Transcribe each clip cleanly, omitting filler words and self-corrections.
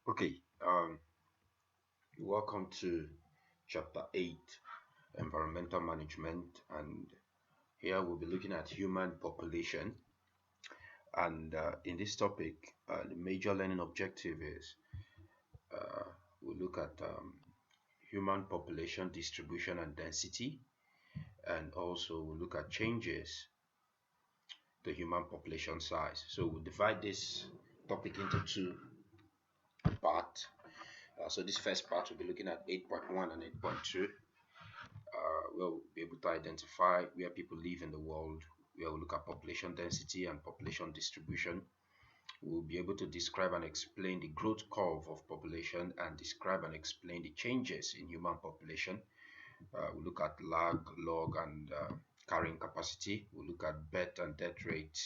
Okay, welcome to chapter 8, environmental management, and here we'll be looking at human population. And in this topic, the major learning objective is uh, we'll look at human population distribution and density, and also we'll look at changes to human population size. So we'll divide this topic into two parts. So this first part we'll be looking at 8.1 and 8.2. We'll be able to identify where people live in the world, where we look at population density and population distribution. We'll be able to describe and explain the growth curve of population and describe and explain the changes in human population. We'll look at lag, log, and carrying capacity. We'll look at birth and death rate,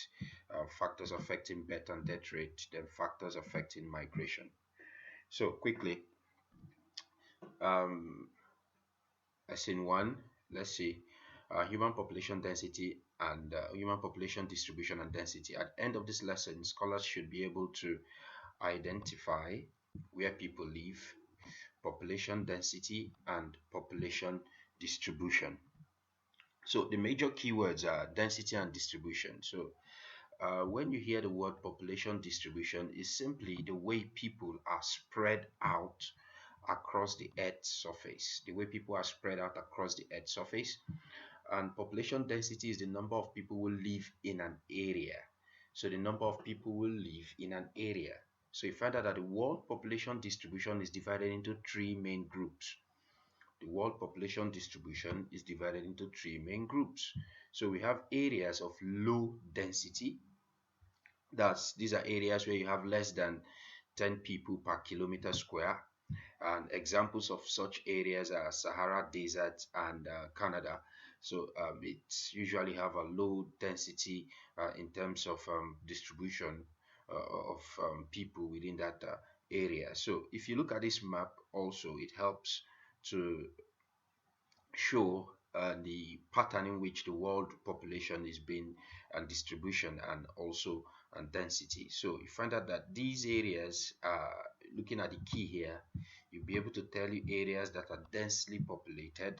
factors affecting birth and death rate, then factors affecting migration. So quickly, um, lesson one, let's see human population density and human population distribution and density. At the end of this lesson, scholars should be able to identify where people live, population density, and population distribution. So the major keywords are density and distribution. So when you hear the word population distribution, is simply the way people are spread out across the earth's surface, the way people are spread out across the earth's surface. And population density is the number of people who live in an area. So the number of people who live in an area. So you find out that the world population distribution is divided into three main groups. The world population distribution is divided into three main groups. So we have areas of low density. These are areas where you have less than 10 people per kilometer square. And examples of such areas are Sahara Desert and Canada. So it usually have a low density in terms of distribution of people within that area. So if you look at this map also, it helps to show the pattern in which the world population is being and distribution and also and density. So you find out that these areas, looking at the key here, you'll be able to tell you areas that are densely populated.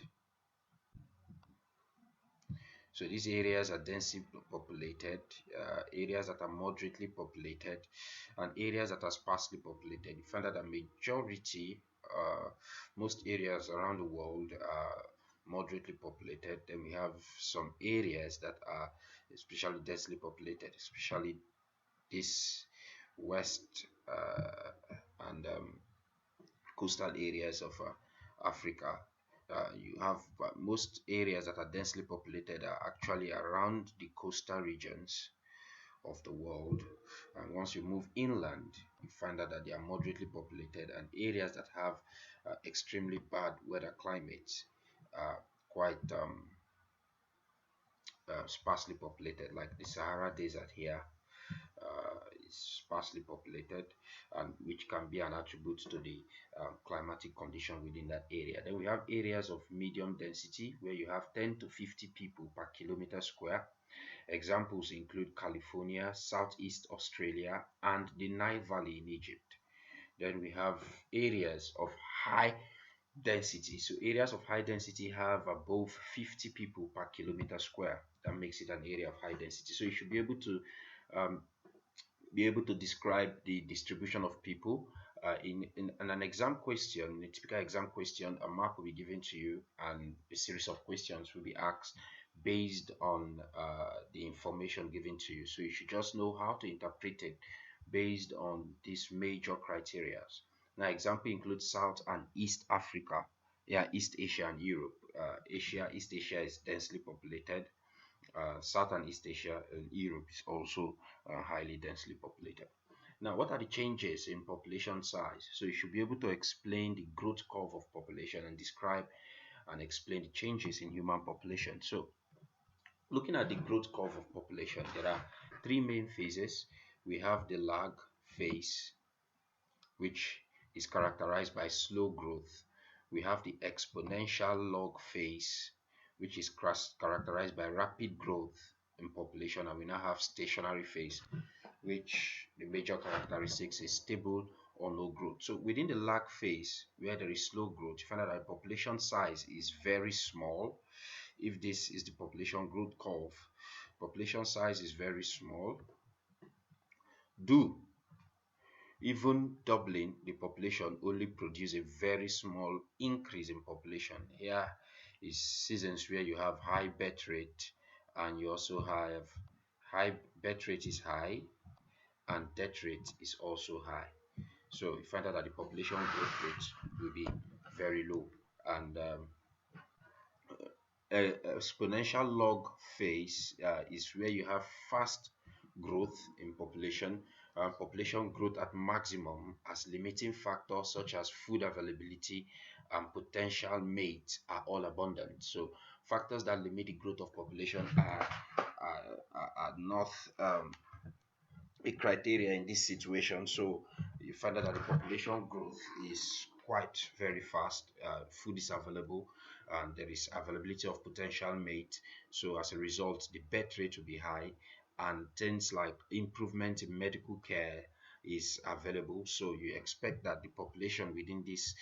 So these areas are densely populated, areas that are moderately populated, and areas that are sparsely populated. You find that a majority, most areas around the world are moderately populated. Then we have some areas that are especially densely populated, especially this west and coastal areas of Africa. You have most areas that are densely populated are actually around the coastal regions of the world, and once you move inland you find out that they are moderately populated, and areas that have extremely bad weather climates are quite sparsely populated, like the Sahara Desert here is sparsely populated, and which can be an attribute to the climatic condition within that area. Then we have areas of medium density where you have 10 to 50 people per kilometer square. Examples include California, Southeast Australia, and the Nile Valley in Egypt. Then we have areas of high density. So areas of high density have above 50 people per kilometer square. That makes it an area of high density. So you should um, be able to describe the distribution of people in an exam question. In a typical exam question, a map will be given to you and a series of questions will be asked based on the information given to you. So you should just know how to interpret it based on these major criteria. Now, example includes South and East Africa, yeah, East Asia and Europe. East Asia is densely populated. South and East Asia and Europe is also highly densely populated. Now, what are the changes in population size? So you should be able to explain the growth curve of population and describe and explain the changes in human population. So looking at the growth curve of population, there are three main phases. We have the lag phase, which is characterized by slow growth. We have the exponential log phase, which is characterized by rapid growth in population, and we now have stationary phase, which the major characteristics is stable or no growth. growth. So within the lag phase, where there is slow growth, you find out that the population size is very small. If this is the population growth curve, population size is very small. Do even doubling the population only produce a very small increase in population. Here is seasons where you have high birth rate, and you also have high birth rate is high and death rate is also high. So you find out that the population growth rate will be very low, and exponential log phase is where you have fast growth in population. Population growth at maximum, as limiting factors such as food availability and potential mates are all abundant. So factors that limit the growth of population are not a criteria in this situation. So you find out that the population growth is quite very fast. Food is available, and there is availability of potential mate. So as a result, the birth rate will be high, and things like improvement in medical care is available. So you expect that the population within this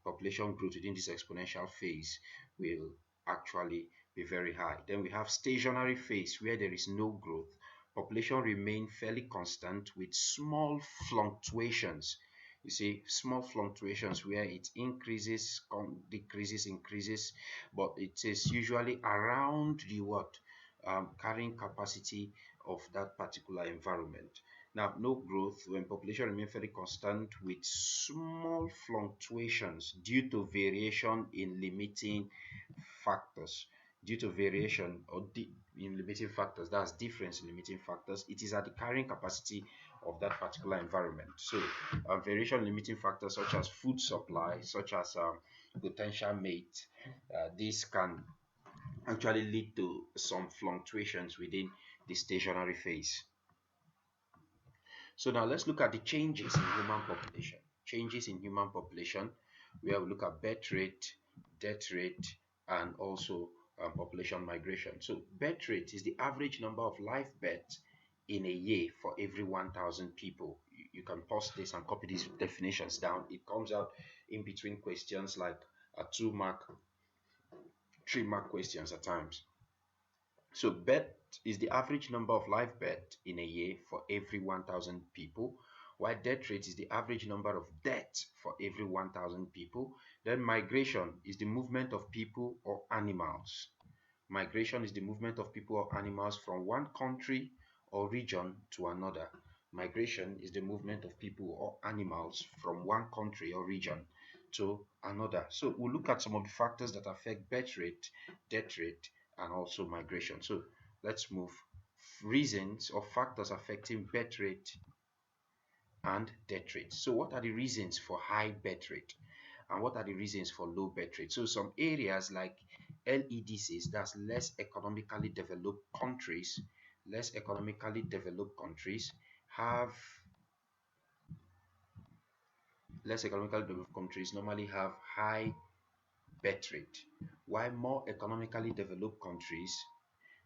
population growth within this exponential phase will actually be very high. Then we have stationary phase, where there is no growth. Population remain fairly constant with small fluctuations. You see, small fluctuations where it increases, decreases, increases, but it is usually around the what carrying capacity of that particular environment. Now, no growth when population remain fairly constant with small fluctuations due to variation in limiting factors. Due to variation in limiting factors, that's difference in limiting factors, it is at the carrying capacity of that particular environment. So variation in limiting factors such as food supply, such as potential mate, this can actually lead to some fluctuations within the stationary phase. So now let's look at the changes in human population. Changes in human population, where we look at birth rate, death rate, and also population migration. So birth rate is the average number of live births in a year for every 1,000 people. You can pause this and copy these definitions down. It comes out in between questions, like a 2-mark, 3-mark questions at times. So birth is the average number of live births in a year for every 1,000 people, while death rate is the average number of deaths for every 1,000 people. Then migration is the movement of people or animals. Migration is the movement of people or animals from one country or region to another. Migration is the movement of people or animals from one country or region to another. So we'll look at some of the factors that affect birth rate, death rate, and also migration. So let's move. Reasons or factors affecting birth rate and death rate. So what are the reasons for high birth rate, and what are the reasons for low birth rate? So some areas like LEDCs, that's less economically developed countries, have less economically developed countries normally have high birth rate, while more economically developed countries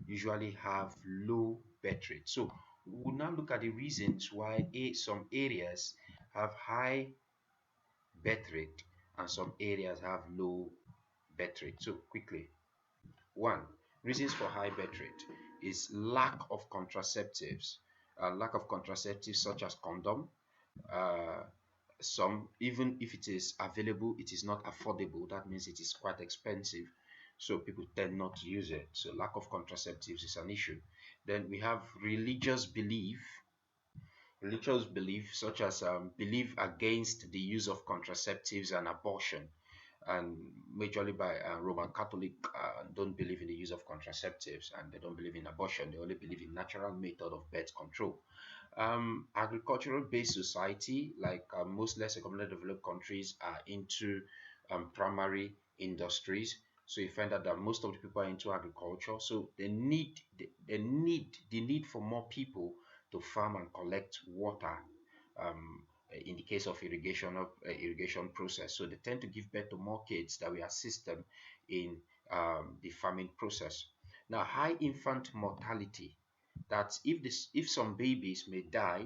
usually have low birth rate. So we'll now look at the reasons why some areas have high birth rate and some areas have low birth rate. So quickly, one, reasons for high birth rate is lack of contraceptives. Lack of contraceptives such as condom. Uh, some, even if it is available, it is not affordable. That means it is quite expensive, so people tend not to use it. So lack of contraceptives is an issue. Then we have religious belief such as belief against the use of contraceptives and abortion, and majorly by Roman Catholic don't believe in the use of contraceptives, and they don't believe in abortion. They only believe in natural method of birth control. Agricultural based society, like most less economically developed countries, are into primary industries. So you find out that most of the people are into agriculture, so the need for more people to farm and collect water, in the case of irrigation process. So they tend to give birth to more kids that we assist them in the farming process. Now, high infant mortality, that if some babies may die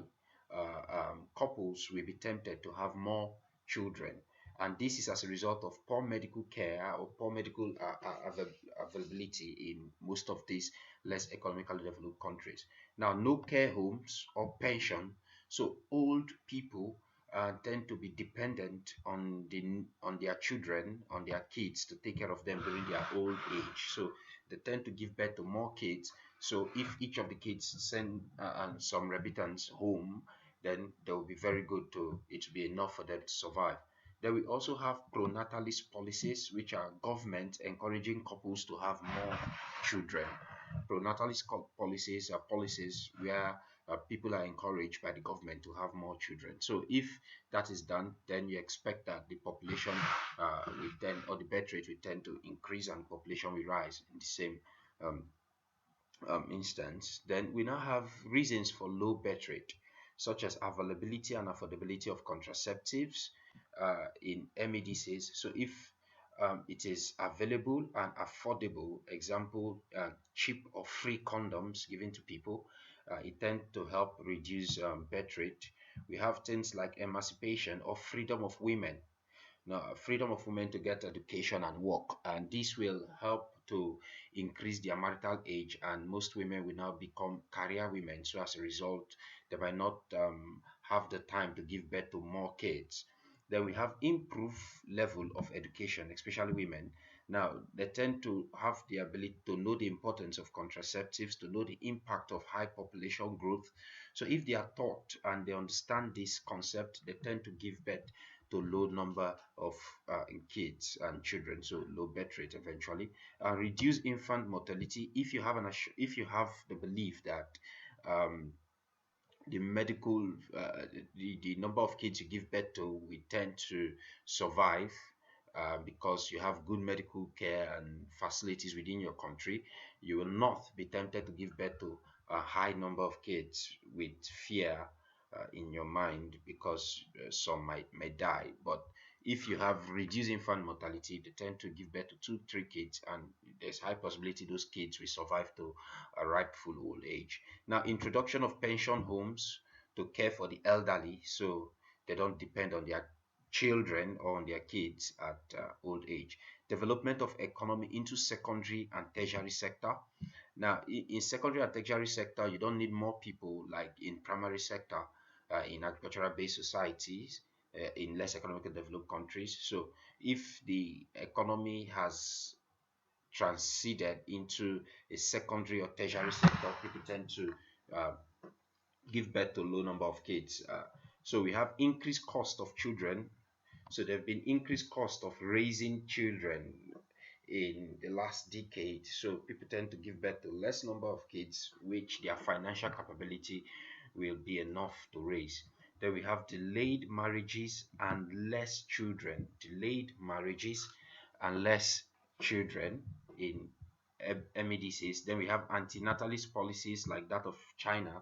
couples will be tempted to have more children, and this is as a result of poor medical care or poor medical availability in most of these less economically developed countries. Now, no care homes or pension, so old people tend to be dependent on their children, on their kids, to take care of them during their old age. So they tend to give birth to more kids. So if each of the kids send some remittance home, then they will be very good to it will be enough for them to survive. Then we also have pronatalist policies, which are government encouraging couples to have more children. Pronatalist policies are policies where people are encouraged by the government to have more children. So if that is done, then you expect that the population will then, or the birth rate will tend to increase and population will rise in the same um, instance. Then we now have reasons for low birth rate, such as availability and affordability of contraceptives in MEDCs. So if it is available and affordable, example, cheap or free condoms given to people, it tends to help reduce birth rate. We have things like emancipation or freedom of women. Now, freedom of women to get education and work, and this will help to increase their marital age, and most women will now become career women. So as a result, they might not have the time to give birth to more kids. Then we have improved level of education, especially women. Now they tend to have the ability to know the importance of contraceptives, to know the impact of high population growth. So if they are taught and they understand this concept, they tend to give birth to low number of kids and children, so low birth rate eventually. Reduce infant mortality if you have if you have the belief that um, the medical the number of kids you give birth to will tend to survive because you have good medical care and facilities within your country. You will not be tempted to give birth to a high number of kids with fear in your mind because some may die. But if you have reduced infant mortality, they tend to give birth to two, three kids, and there's high possibility those kids will survive to a rightful old age. Now, introduction of pension homes to care for the elderly, so they don't depend on their children or on their kids at old age. Development of economy into secondary and tertiary sector. Now, in secondary and tertiary sector, you don't need more people like in primary sector in agricultural-based societies in less economically developed countries. So, if the economy has transited into a secondary or tertiary sector, people tend to uh, give birth to low number of kids. So we have increased cost of children. So there have been increased cost of raising children in the last decade. So people tend to give birth to less number of kids, which their financial capability will be enough to raise. Then we have delayed marriages and less children. Delayed marriages and less children in MEDCs. Then we have antinatalist policies like that of China,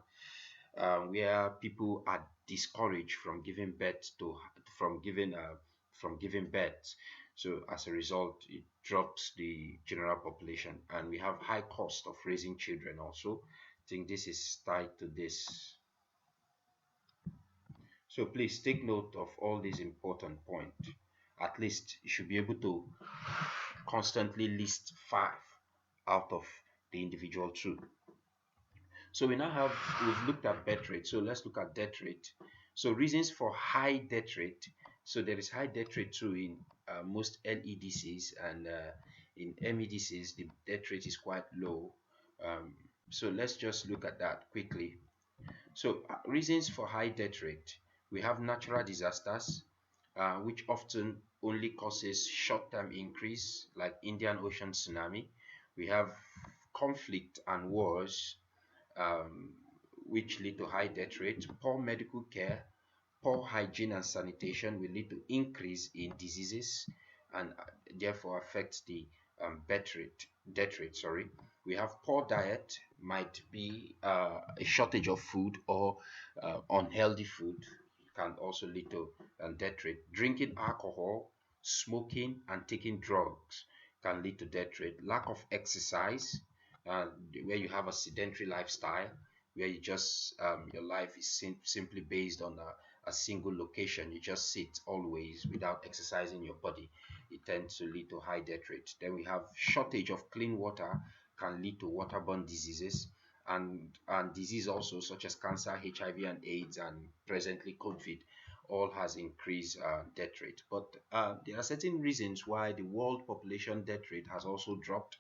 where people are discouraged from giving birth to from giving birth. So as a result, it drops the general population, and we have high cost of raising children also. I think this is tied to this. So please take note of all these important points. At least you should be able to constantly list 5 out of the individual 2. So we've looked at birth rate. So let's look at death rate. So reasons for high death rate. So there is high death rate too in most LEDCs, and in MEDCs the death rate is quite low. So let's just look at that quickly. So reasons for high death rate. We have natural disasters, which often only causes short-term increase, like Indian Ocean tsunami. We have conflict and wars, um, which lead to high death rate. Poor medical care, poor hygiene and sanitation will lead to increase in diseases, and therefore affect the death rate. Sorry, we have poor diet, might be a shortage of food or unhealthy food can also lead to death rate. Drinking alcohol, smoking, and taking drugs can lead to death rate. Lack of exercise, uh, where you have a sedentary lifestyle, where you just your life is simply based on a single location. You just sit always without exercising your body. It tends to lead to high death rate. Then we have shortage of clean water can lead to waterborne diseases and disease also such as cancer, HIV and AIDS, and presently COVID all has increased death rate. But there are certain reasons why the world population death rate has also dropped,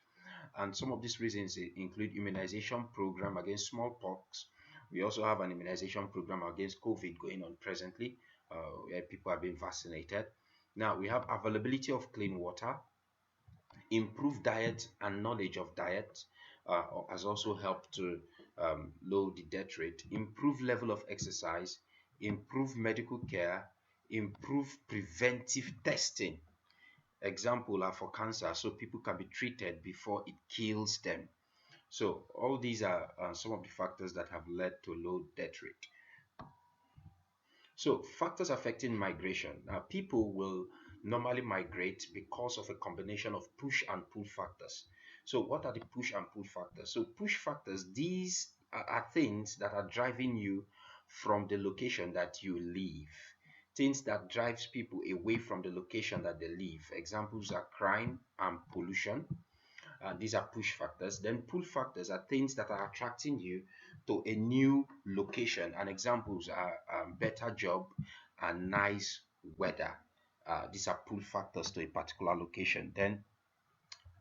and some of these reasons include immunization program against smallpox. We also have an immunization program against COVID going on presently, where people are being vaccinated. Now we have availability of clean water, improved diet and knowledge of diet has also helped to lower the death rate, improve level of exercise, improve medical care, improve preventive testing. Example are for cancer, so people can be treated before it kills them. So all these are some of the factors that have led to low death rate. So factors affecting migration. Now, people will normally migrate because of a combination of push and pull factors. So what are the push and pull factors? So push factors, these are things that are driving you from the location that you live. Things that drives people away from the location that they live. Examples are crime and pollution. These are push factors. Then pull factors are things that are attracting you to a new location, and examples are better job and nice weather. These are pull factors to a particular location. Then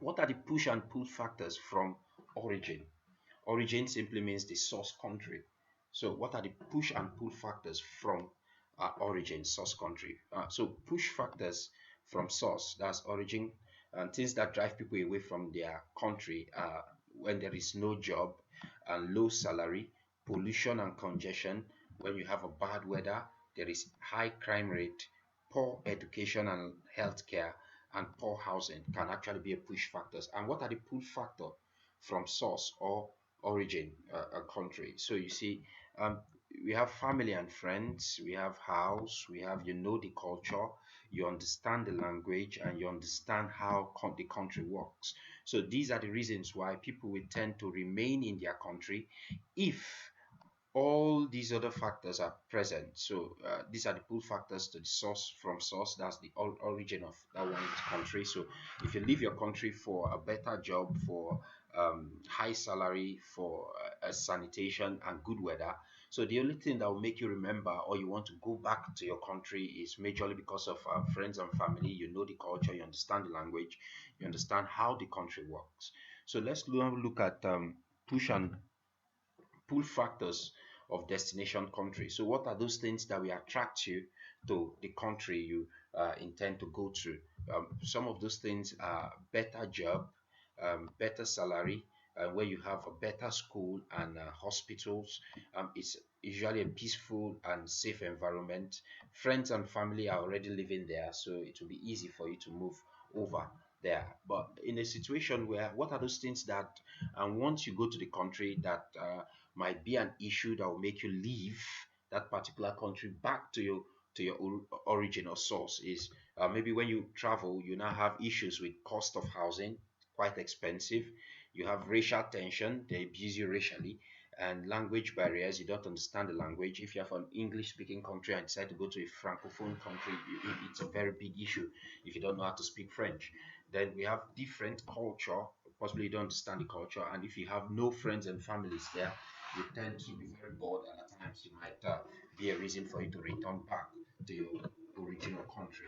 what are the push and pull factors from origin? Origin simply means the source country. So what are the push and pull factors from origin, source country? So push factors from source, that's origin, and things that drive people away from their country when there is no job and low salary, pollution and congestion. When you have a bad weather, there is high crime rate, poor education and healthcare, and poor housing can actually be a push factors. And what are the pull factor from source or origin, a country? So you see, um, we have family and friends, we have house, we have, you know, the culture, you understand the language, and you understand how the country works. So these are the reasons why people will tend to remain in their country if all these other factors are present. So these are the pull factors to the source, from source, that's the origin of that one country. So if you leave your country for a better job, for high salary, for sanitation and good weather, so the only thing that will make you remember or you want to go back to your country is majorly because of friends and family. You know the culture, you understand the language, you understand how the country works. So let's look at push and pull factors of destination country. So what are those things that will attract you to the country you intend to go to? Some of those things are better job, better salary, where you have a better school and hospitals. It's usually a peaceful and safe environment. Friends and family are already living there, so it will be easy for you to move over there. But in a situation where, what are those things that, and once you go to the country, that might be an issue that will make you leave that particular country back to your origin or source is maybe when you travel, you now have issues with cost of housing, quite expensive. You have racial tension, they abuse you racially, and language barriers. You don't understand the language. If you have an English speaking country and decide to go to a francophone country, it's a very big issue if you don't know how to speak French. Then we have different culture. Possibly you don't understand the culture, and if you have no friends and families there, you tend to be very bored, and at times it might be a reason for you to return back to your original country.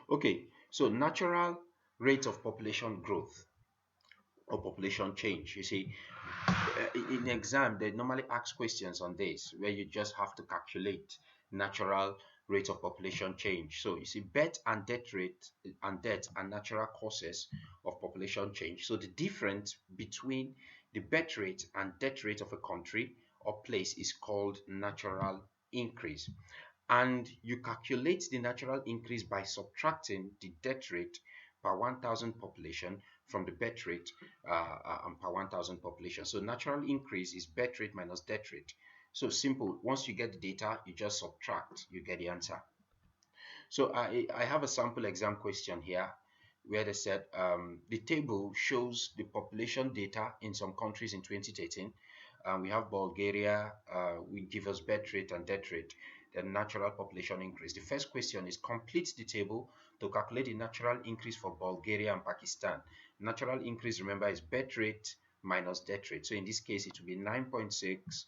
Okay, so natural rate of population growth or population change. You see, in exam they normally ask questions on this where you just have to calculate natural rate of population change. So you see, birth and death rate and death and natural causes of population change. So the difference between the birth rate and death rate of a country or place is called natural increase, and you calculate the natural increase by subtracting the death rate per 1000 population from the birth rate per 1000 population. So natural increase is birth rate minus death rate. So simple. Once you get the data, you just subtract, you get the answer. So I have a sample exam question here where they said the table shows the population data in some countries in 2013 We have Bulgaria, we give us birth rate and death rate, then natural population increase. The first question is complete the table to calculate the natural increase for Bulgaria and Pakistan. Natural increase, remember, is birth rate minus death rate. So in this case, it will be 9.6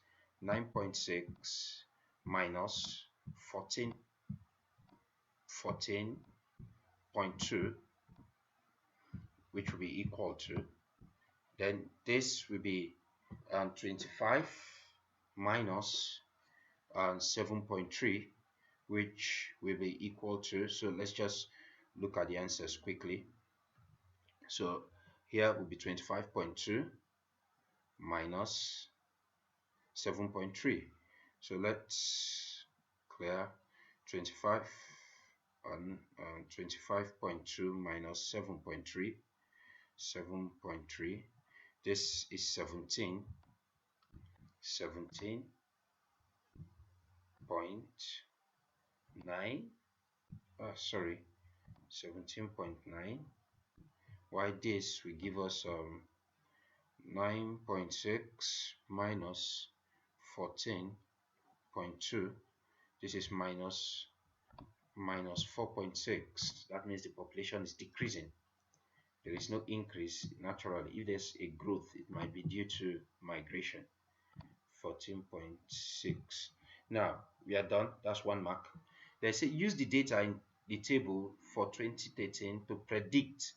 minus 14.2, which will be equal to, then this will be 25 minus 7.3, which will be equal to, so let's just look at the answers quickly. So here will be 25.2 minus 7.3. So let's clear 25 and 25.2 minus 7.3. 7.3. This is 17. 17.9. Sorry, 17.9. Why this will give us 9.6 minus 14.2. This is minus 4.6. That means the population is decreasing. There is no increase naturally. If there's a growth, it might be due to migration. 14.6. Now we are done. That's one mark. They say use the data in the table for 2013 to predict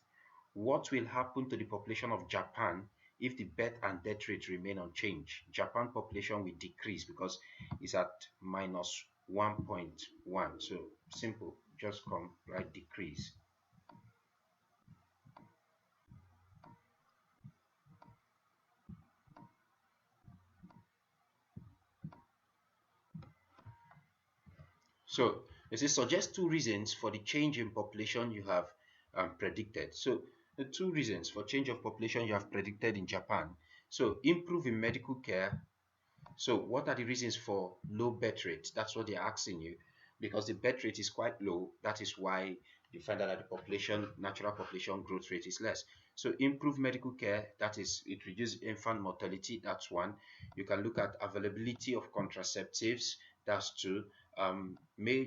what will happen to the population of Japan if the birth and death rate remain unchanged. Japan population will decrease because it's at minus 1.1. So simple, just come write decrease. So it says suggest two reasons for the change in population you have predicted. So the two reasons for change of population you have predicted in Japan. So improve in medical care. So what are the reasons for low birth rate? That's what they're asking you, because the birth rate is quite low. That is why you find out that the population, natural population growth rate is less. So improve medical care, that is, it reduces infant mortality. That's one. You can look at availability of contraceptives. That's two.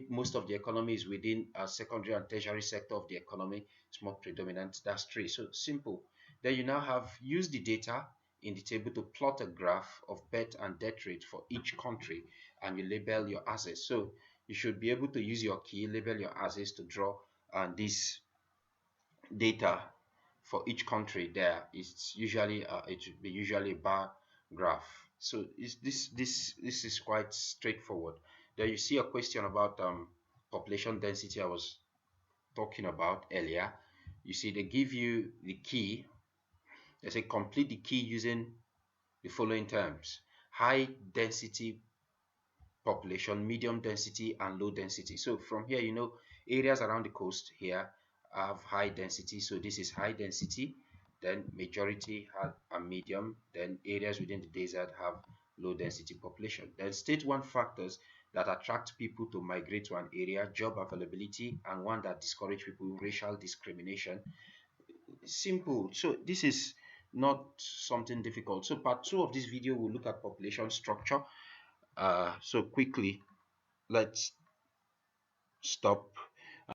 Most of the economy is within a secondary and tertiary sector of the economy. It's more predominant. That's three. So simple. Then you now have used the data in the table to plot a graph of birth and death rate for each country, and you label your axes. So you should be able to use your key, label your axes to draw this data for each country. There it's usually it should be usually a bar graph. So this is quite straightforward. Then you see a question about population density I was talking about earlier. You see they give you the key. They say complete the key using the following terms: high density population, medium density, and low density. So from here, you know, areas around the coast here have high density. So this is high density. Then majority have a medium. Then areas within the desert have low density population. Then state one factors that attract people to migrate to an area: job availability, and one that discourage people: racial discrimination. Simple. So this is not something difficult. So part 2 of this video will look at population structure. So quickly, let's stop